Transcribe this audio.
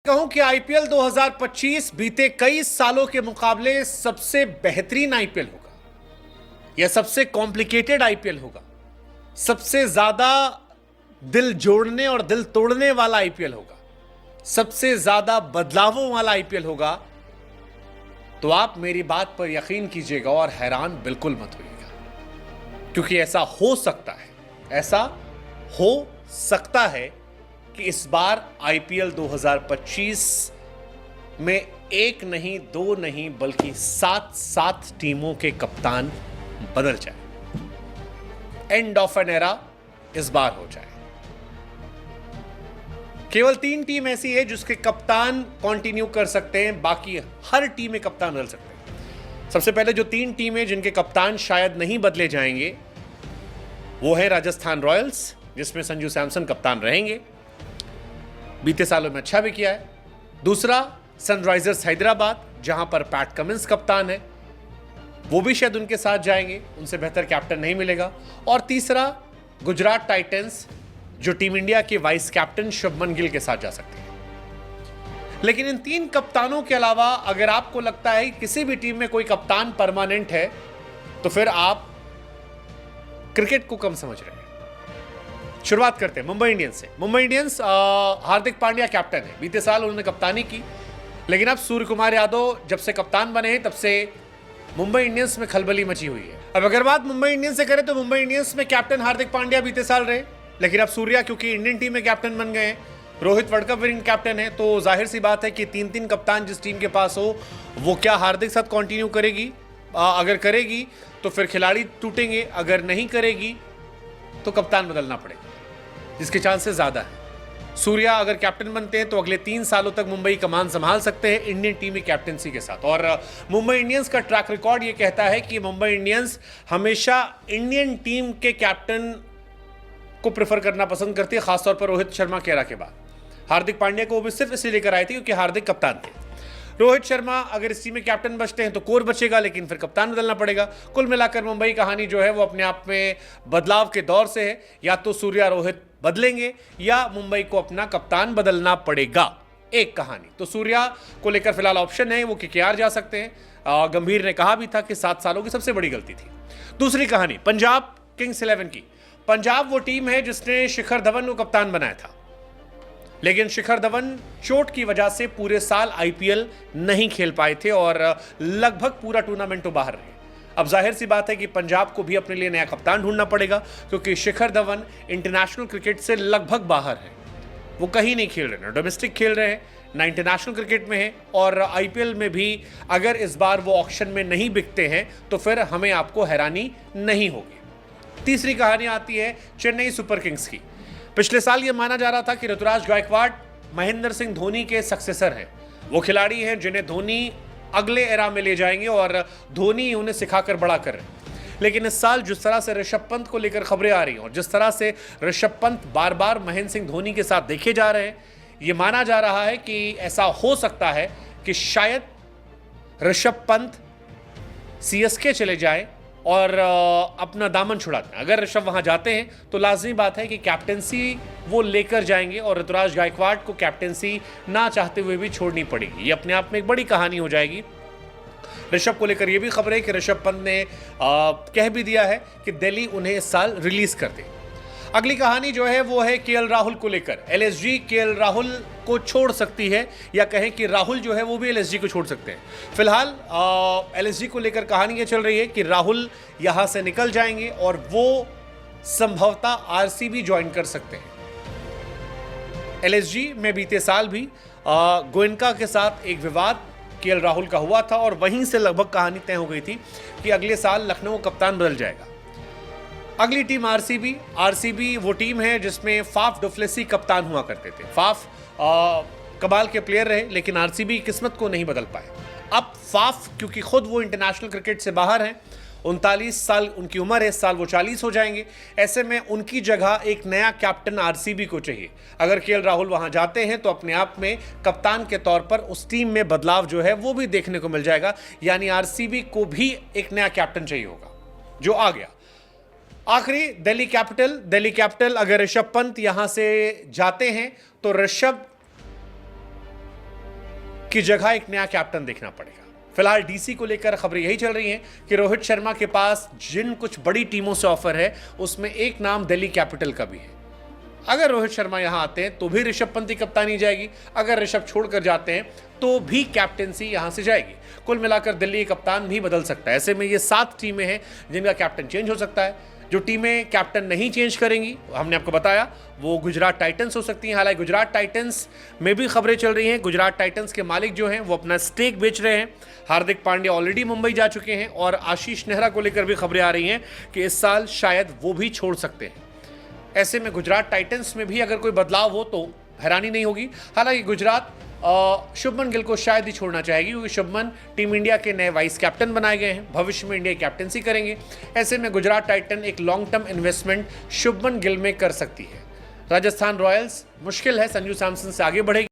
कहूं कि आईपीएल 2025 बीते कई सालों के मुकाबले सबसे बेहतरीन आईपीएल होगा या सबसे कॉम्प्लिकेटेड आईपीएल होगा, सबसे ज्यादा दिल जोड़ने और दिल तोड़ने वाला आईपीएल होगा, सबसे ज्यादा बदलावों वाला आईपीएल होगा, तो आप मेरी बात पर यकीन कीजिएगा और हैरान बिल्कुल मत होइएगा, क्योंकि ऐसा हो सकता है कि इस बार आईपीएल 2025 में एक नहीं, दो नहीं, बल्कि 7 टीमों के कप्तान बदल जाए। एंड ऑफ एन एरा इस बार हो जाए। केवल 3 टीम ऐसी है जिसके कप्तान कंटिन्यू कर सकते हैं, बाकी हर टीम में कप्तान बदल सकते हैं। सबसे पहले जो 3 टीमें जिनके कप्तान शायद नहीं बदले जाएंगे वो है राजस्थान रॉयल्स, जिसमें संजू सैमसन कप्तान रहेंगे, बीते सालों में अच्छा भी किया है। दूसरा सनराइजर्स हैदराबाद, जहां पर पैट कमिंस कप्तान है, वो भी शायद उनके साथ जाएंगे, उनसे बेहतर कैप्टन नहीं मिलेगा। और तीसरा गुजरात टाइटंस, जो टीम इंडिया के वाइस कैप्टन शुभमन गिल के साथ जा सकते हैं। लेकिन इन 3 कप्तानों के अलावा अगर आपको लगता है कि किसी भी टीम में कोई कप्तान परमानेंट है, तो फिर आप क्रिकेट को कम समझ रहे हैं। शुरुआत करते हैं मुंबई इंडियंस से। मुंबई इंडियंस, हार्दिक पांड्या कैप्टन है, बीते साल उन्होंने कप्तानी की, लेकिन अब सूर्य कुमार यादव जब से कप्तान बने हैं तब से मुंबई इंडियंस में खलबली मची हुई है। अब अगर बात मुंबई इंडियंस से करें तो मुंबई इंडियंस में कैप्टन हार्दिक पांड्या बीते साल रहे, लेकिन अब सूर्या क्योंकि इंडियन टीम में कैप्टन बन गए हैं, Rohit world cup winning captain है, तो जाहिर सी बात है कि 3 कप्तान जिस टीम के पास हो, वो क्या हार्दिक साथ कंटिन्यू करेगी? अगर करेगी तो फिर खिलाड़ी टूटेंगे, अगर नहीं करेगी तो कप्तान बदलना पड़ेगा, जिसके चांसेस ज्यादा है। सूर्या अगर कैप्टन बनते हैं तो अगले 3 सालों तक मुंबई कमान संभाल सकते हैं इंडियन टीम की कैप्टनसी के साथ। और मुंबई इंडियंस का ट्रैक रिकॉर्ड ये कहता है कि मुंबई इंडियंस हमेशा इंडियन टीम के कैप्टन को प्रेफर करना पसंद करती है, खासतौर पर रोहित शर्मा के एरा के बाद। हार्दिक पांड्या को वो भी सिर्फ इसलिए लेकर आए थे क्योंकि हार्दिक कप्तान थे। रोहित शर्मा अगर इस टीम में कैप्टन बचते हैं तो कोर बचेगा, लेकिन फिर कप्तान बदलना पड़ेगा। कुल मिलाकर मुंबई कहानी जो है वो अपने आप में बदलाव के दौर से है। या तो सूर्या रोहित बदलेंगे या मुंबई को अपना कप्तान बदलना पड़ेगा, एक कहानी। तो सूर्या को लेकर फिलहाल ऑप्शन है, वो केकेआर जा सकते हैं। गंभीर ने कहा भी था कि 7 सालों की सबसे बड़ी गलती थी। दूसरी कहानी पंजाब किंग्स 11 की। पंजाब वो टीम है जिसने शिखर धवन को कप्तान बनाया था, लेकिन शिखर धवन चोट की वजह से पूरे साल आईपीएल नहीं खेल पाए थे और लगभग पूरा टूर्नामेंट तो बाहर रहे। अब जाहिर सी बात है कि पंजाब को भी अपने लिए नया कप्तान ढूंढना पड़ेगा, क्योंकि शिखर धवन इंटरनेशनल क्रिकेट से लगभग बाहर है। वो कहीं नहीं खेल रहे, ना डोमेस्टिक खेल रहे हैं, ना इंटरनेशनल क्रिकेट में है, और आईपीएल में भी अगर इस बार वो ऑक्शन में नहीं बिकते हैं तो फिर हमें आपको हैरानी नहीं होगी। तीसरी कहानी आती है चेन्नई सुपर किंग्स की। पिछले साल ये माना जा रहा था कि ऋतुराज गायकवाड़ महेंद्र सिंह धोनी के सक्सेसर हैं, वो खिलाड़ी हैं जिन्हें धोनी अगले एरा में ले जाएंगे और धोनी उन्हें सिखाकर बड़ा कर रहे हैं। लेकिन इस साल जिस तरह से ऋषभ पंत को लेकर खबरें आ रही हैं और जिस तरह से ऋषभ पंत बार बार महेंद्र सिंह धोनी के साथ देखे जा रहे हैं, ये माना जा रहा है कि ऐसा हो सकता है कि शायद ऋषभ पंत सीएसके चले जाए और अपना दामन छुड़ा दें। अगर ऋषभ वहां जाते हैं तो लाजमी बात है कि कैप्टेंसी वो लेकर जाएंगे और ऋतुराज गायकवाड़ को कैप्टेंसी ना चाहते हुए भी छोड़नी पड़ेगी। ये अपने आप में एक बड़ी कहानी हो जाएगी। ऋषभ को लेकर ये भी खबर है कि ऋषभ पंत ने कह भी दिया है कि दिल्ली उन्हें इस साल रिलीज कर दे। अगली कहानी जो है वो है केएल राहुल को लेकर। एलएसजी केएल राहुल को छोड़ सकती है, या कहें कि राहुल जो है वो भी एलएसजी को छोड़ सकते हैं। फिलहाल एलएसजी को लेकर कहानी ये चल रही है कि राहुल यहां से निकल जाएंगे और वो संभवतः आरसीबी ज्वाइन कर सकते हैं। एलएसजी में बीते साल भी गोयनका के साथ एक विवाद केएल राहुल का हुआ था और वहीं से लगभग कहानी तय हो गई थी कि अगले साल लखनऊ कप्तान बदल जाएगा। अगली टीम आरसीबी। आरसीबी वो टीम है जिसमें फाफ डुप्लेसी कप्तान हुआ करते थे। फाफ कमाल के प्लेयर रहे, लेकिन आरसीबी किस्मत को नहीं बदल पाए। अब फाफ क्योंकि खुद वो इंटरनेशनल क्रिकेट से बाहर हैं, 39 साल उनकी उम्र है, इस साल वो 40 हो जाएंगे। ऐसे में उनकी जगह एक नया कैप्टन आरसीबी को चाहिए। अगर केएल राहुल वहां जाते हैं तो अपने आप में कप्तान के तौर पर उस टीम में बदलाव जो है वो भी देखने को मिल जाएगा, यानी आरसीबी को भी एक नया कैप्टन चाहिए होगा, जो आ गया। आखिरी दिल्ली कैपिटल। अगर ऋषभ पंत यहां से जाते हैं तो ऋषभ उसकी जगह एक नया कैप्टन देखना पड़ेगा। फिलहाल डीसी को लेकर खबरें यही चल रही हैं कि रोहित शर्मा के पास जिन कुछ बड़ी टीमों से ऑफर है उसमें एक नाम दिल्ली कैपिटल का भी है। अगर रोहित शर्मा यहां आते हैं तो भी ऋषभ पंत की कप्तानी जाएगी, अगर ऋषभ छोड़कर जाते हैं तो भी कैप्टनसी यहां से जाएगी। कुल मिलाकर दिल्ली कप्तान भी बदल सकता है। ऐसे में ये 7 टीमें हैं जिनका कैप्टन चेंज हो सकता है। जो टीमें कैप्टन नहीं चेंज करेंगी, हमने आपको बताया, वो गुजरात टाइटंस हो सकती हैं। हालांकि गुजरात टाइटंस में भी खबरें चल रही हैं। गुजरात टाइटंस के मालिक जो हैं वो अपना स्टेक बेच रहे हैं। हार्दिक पांड्या ऑलरेडी मुंबई जा चुके हैं और आशीष नेहरा को लेकर भी खबरें आ रही हैं कि इस साल शायद वो भी छोड़ सकते हैं। ऐसे में गुजरात टाइटंस में भी अगर कोई बदलाव हो तो हैरानी नहीं होगी। हालांकि गुजरात शुभमन गिल को शायद ही छोड़ना चाहेगी, क्योंकि शुभमन टीम इंडिया के नए वाइस कैप्टन बनाए गए हैं, भविष्य में इंडिया की कैप्टनसी करेंगे। ऐसे में गुजरात टाइटन एक long term investment Shubman Gill में कर सकती है। राजस्थान रॉयल्स मुश्किल है, संजू सैमसन से आगे बढ़ेगी।